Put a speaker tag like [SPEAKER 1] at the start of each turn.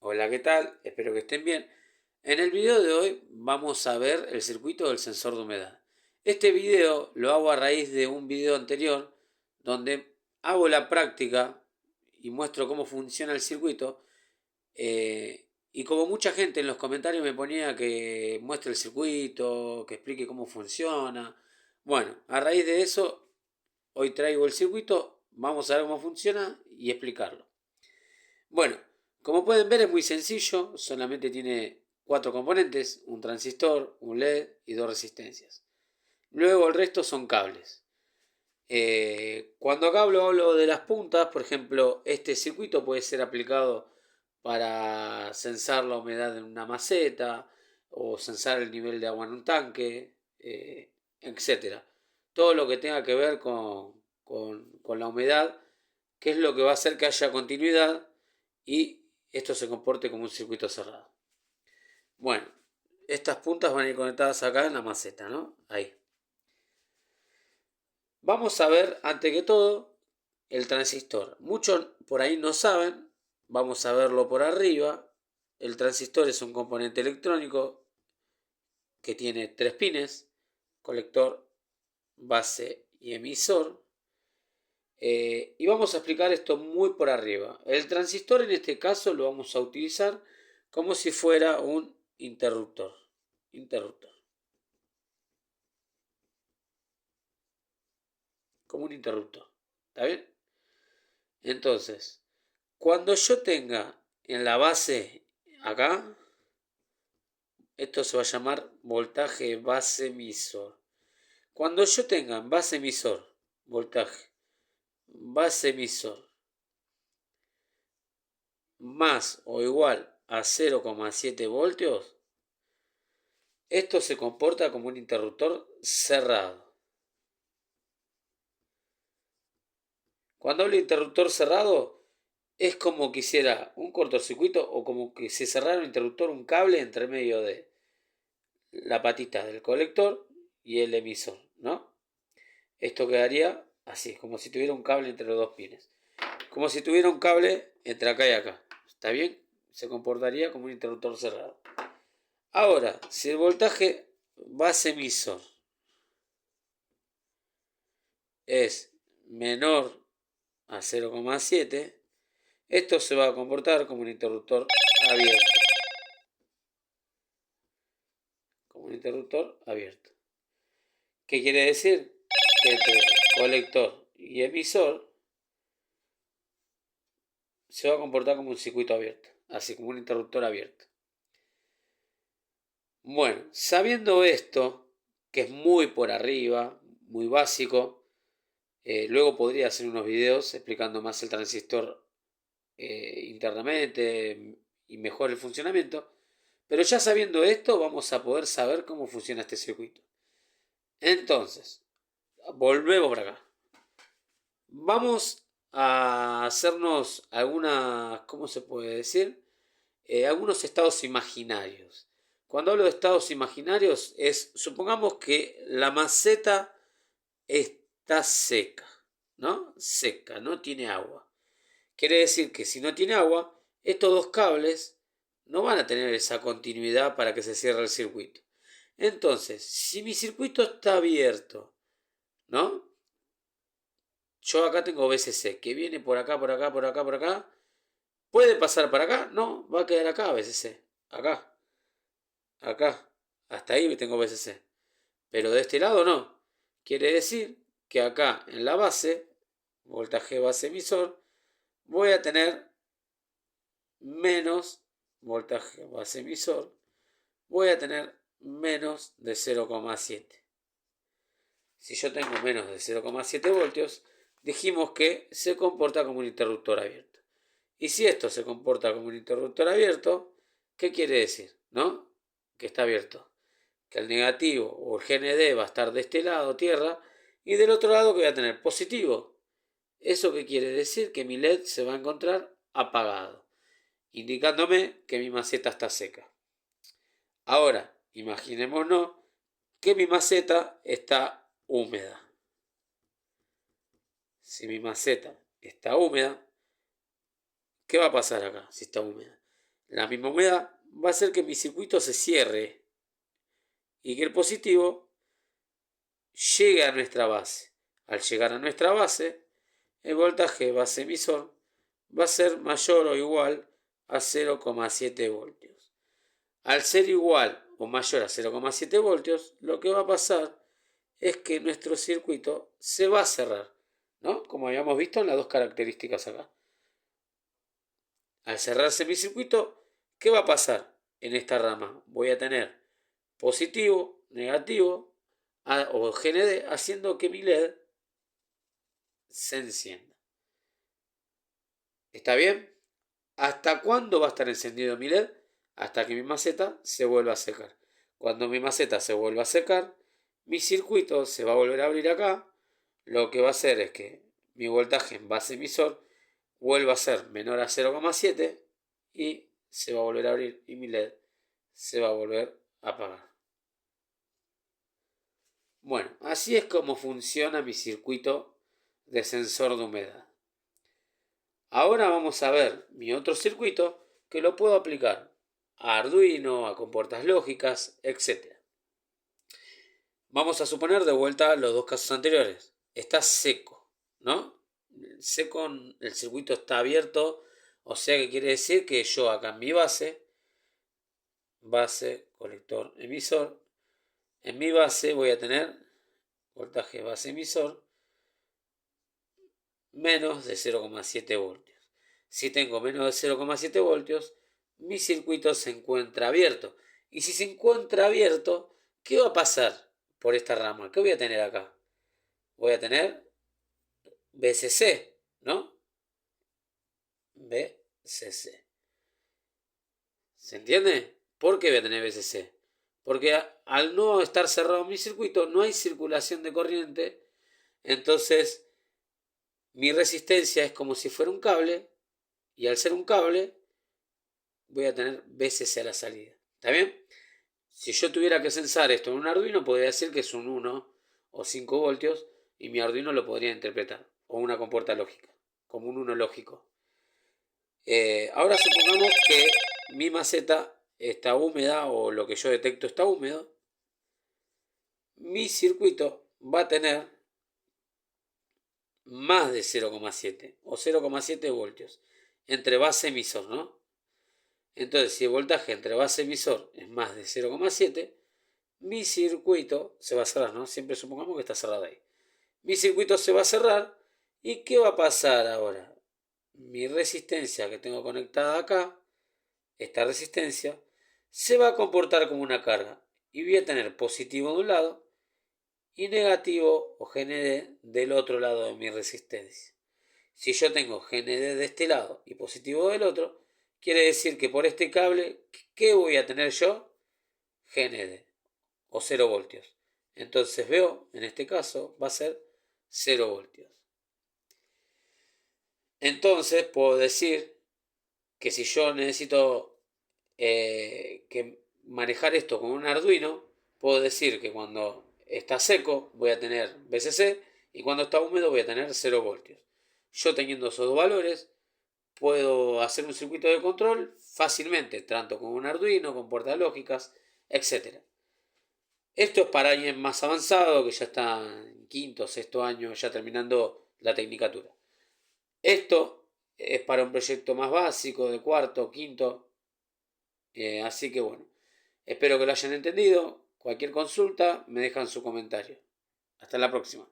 [SPEAKER 1] Hola, ¿qué tal? Espero que estén bien. En el video de hoy vamos a ver el circuito del sensor de humedad. Este video lo hago a raíz de un video anterior donde hago la práctica y muestro cómo funciona el circuito. Y como mucha gente en los comentarios me ponía que muestre el circuito, que explique cómo funciona. Bueno, a raíz de eso, hoy traigo el circuito, vamos a ver cómo funciona y explicarlo. Bueno, como pueden ver es muy sencillo, solamente tiene cuatro componentes, un transistor, un LED y dos resistencias. Luego el resto son cables. Cuando acá hablo de las puntas, por ejemplo, este circuito puede ser aplicado para censar la humedad en una maceta o censar el nivel de agua en un tanque, etc. Todo lo que tenga que ver con la humedad, que es lo que va a hacer que haya continuidad y esto se comporte como un circuito cerrado. Bueno, estas puntas van a ir conectadas acá en la maceta, ¿no? Ahí. Vamos a ver, antes que todo, el transistor. Muchos por ahí no saben, vamos a verlo por arriba. El transistor es un componente electrónico que tiene tres pines, colector, base y emisor. Y vamos a explicar esto muy por arriba. El transistor en este caso lo vamos a utilizar como si fuera un interruptor. Interruptor. Como un interruptor. ¿Está bien? Entonces, cuando yo tenga en la base acá, esto se va a llamar voltaje base emisor. Cuando yo tenga en base emisor, voltaje base emisor más o igual a 0,7 voltios, esto se comporta como un interruptor cerrado. Cuando hablo de interruptor cerrado, es como que hiciera un cortocircuito o como que se cerrara un interruptor, un cable entre medio de la patita del colector y el emisor, ¿no? Esto quedaría así, como si tuviera un cable entre los dos pines. Como si tuviera un cable entre acá y acá. ¿Está bien? Se comportaría como un interruptor cerrado. Ahora, si el voltaje base emisor es menor a 0,7, esto se va a comportar como un interruptor abierto. Como un interruptor abierto. ¿Qué quiere decir? Que entre colector y emisor se va a comportar como un circuito abierto, así como un interruptor abierto. Bueno, sabiendo esto, que es muy por arriba, muy básico, luego podría hacer unos videos explicando más el transistor internamente y mejor el funcionamiento, pero ya sabiendo esto vamos a poder saber cómo funciona este circuito. Entonces, volvemos para acá. Vamos a hacernos algunas, ¿cómo se puede decir? Algunos estados imaginarios. Cuando hablo de estados imaginarios es, supongamos que la maceta está seca, ¿no? Seca, no tiene agua. Quiere decir que si no tiene agua, estos dos cables no van a tener esa continuidad para que se cierre el circuito. Entonces, si mi circuito está abierto, ¿no? Yo acá tengo VCC, que viene por acá, por acá, por acá, por acá. ¿Puede pasar para acá? No, va a quedar acá VCC. Acá, acá. Hasta ahí tengo VCC. Pero de este lado no. Quiere decir que acá en la base, voltaje base emisor, voy a tener menos voltaje base emisor. Voy a tener menos de 0,7. Si yo tengo menos de 0,7 voltios, dijimos que se comporta como un interruptor abierto. Y si esto se comporta como un interruptor abierto, ¿qué quiere decir? ¿No? Que está abierto. Que el negativo o el GND va a estar de este lado, tierra, y del otro lado que voy a tener positivo. ¿Eso qué quiere decir? Que mi LED se va a encontrar apagado, indicándome que mi maceta está seca. Ahora, imaginémonos que mi maceta está húmeda. Si mi maceta está húmeda, ¿qué va a pasar acá si está húmeda? la misma humedad, va a hacer que mi circuito se cierre y que el positivo llegue a nuestra base. Al llegar a nuestra base, el voltaje base emisor va a ser mayor o igual a 0,7 voltios. Al ser igual o mayor a 0,7 voltios, lo que va a pasar es que nuestro circuito se va a cerrar, ¿no? Como habíamos visto en las dos características acá. Al cerrarse mi circuito, ¿qué va a pasar en esta rama? Voy a tener positivo, negativo o GND haciendo que mi LED se encienda. ¿Está bien? ¿Hasta cuándo va a estar encendido mi LED? Hasta que mi maceta se vuelva a secar. Cuando mi maceta se vuelva a secar, mi circuito se va a volver a abrir acá. Lo que va a hacer es que mi voltaje en base emisor vuelva a ser menor a 0,7 y se va a volver a abrir y mi LED se va a volver a apagar. Bueno, así es como funciona mi circuito de sensor de humedad. Ahora vamos a ver mi otro circuito que lo puedo aplicar a Arduino, a compuertas lógicas, etc. Vamos a suponer de vuelta los dos casos anteriores. Está seco, ¿no? Seco, el circuito está abierto, o sea que quiere decir que yo acá en mi base, colector, emisor, en mi base voy a tener voltaje base emisor menos de 0,7 voltios. Si tengo menos de 0,7 voltios, mi circuito se encuentra abierto. Y si se encuentra abierto, ¿qué va a pasar por esta rama? ¿Qué voy a tener acá? Voy a tener VCC, ¿no? VCC. ¿Se entiende? ¿Por qué voy a tener VCC? Porque al no estar cerrado mi circuito, no hay circulación de corriente. Entonces, mi resistencia es como si fuera un cable. Y al ser un cable, voy a tener VCC a la salida. ¿Está bien? Si yo tuviera que censar esto en un Arduino, podría decir que es un 1 o 5 voltios y mi Arduino lo podría interpretar. O una compuerta lógica, como un 1 lógico. Ahora supongamos que mi maceta está húmeda o lo que yo detecto está húmedo. Mi circuito va a tener más de 0,7 o 0,7 voltios entre base emisor, ¿no? Entonces, si el voltaje entre base emisor es más de 0,7, mi circuito se va a cerrar, ¿no? Siempre supongamos que está cerrado ahí. Mi circuito se va a cerrar. ¿Y qué va a pasar ahora? Mi resistencia que tengo conectada acá, esta resistencia, se va a comportar como una carga. Y voy a tener positivo de un lado y negativo o GND del otro lado de mi resistencia. Si yo tengo GND de este lado y positivo del otro, quiere decir que por este cable, ¿qué voy a tener yo? GND o 0 voltios. Entonces veo, en este caso, va a ser 0 voltios. Entonces puedo decir que si yo necesito que manejar esto con un Arduino, puedo decir que cuando está seco voy a tener VCC y cuando está húmedo voy a tener 0 voltios. Yo teniendo esos dos valores puedo hacer un circuito de control fácilmente, tanto con un Arduino, con puertas lógicas, etc. Esto es para alguien más avanzado que ya está en quinto o sexto año, ya terminando la tecnicatura. Esto es para un proyecto más básico, de cuarto, quinto. Así que bueno, espero que lo hayan entendido. Cualquier consulta me dejan su comentario. Hasta la próxima.